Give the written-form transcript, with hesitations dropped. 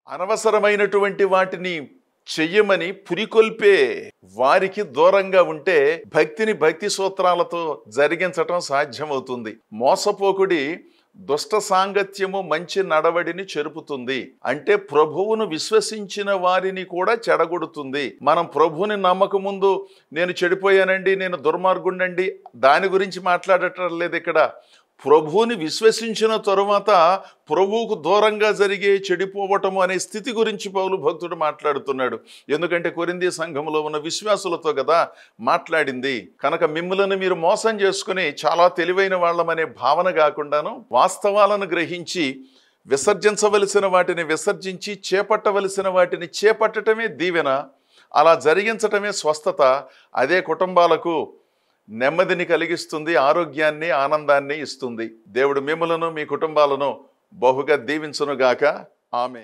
అనవసరమైనటువంటి వాటిని చెయ్యమని పురికొల్పే వారికి దూరంగా ఉంటే భక్తి సూత్రాలతో జరిగించటం సాధ్యమవుతుంది. మోసపోకుడి దుష్ట సాంగత్యము మంచి నడవడిని చెరుపుతుంది. అంటే ప్రభువును విశ్వసించిన వారిని కూడా చెడగొడుతుంది. మనం ప్రభువుని నమ్మక ముందు నేను చెడిపోయానండి, నేను దుర్మార్గుండండి, దాని గురించి మాట్లాడటం లేదు ఇక్కడ. ప్రభువుని విశ్వసించిన తరువాత ప్రభువుకు దూరంగా జరిగే చెడిపోవటము అనే స్థితి గురించి పౌలు భక్తుడు మాట్లాడుతున్నాడు. ఎందుకంటే కొరింథీ సంఘములో ఉన్న విశ్వాసులతో కదా మాట్లాడింది. కనుక మిమ్ములను మీరు మోసం చేసుకుని చాలా తెలివైన వాళ్ళమనే భావన కాకుండాను వాస్తవాలను గ్రహించి విసర్జించవలసిన వాటిని విసర్జించి చేపట్టవలసిన వాటిని చేపట్టటమే దీవెన. అలా జరిగించటమే స్వస్థత. అదే కుటుంబాలకు నెమ్మదిని కలిగిస్తుంది, ఆరోగ్యాన్ని, ఆనందాన్ని ఇస్తుంది. దేవుడు మిమ్ములను మీ కుటుంబాలను బహుగా దీవించునుగాక. ఆమేన్.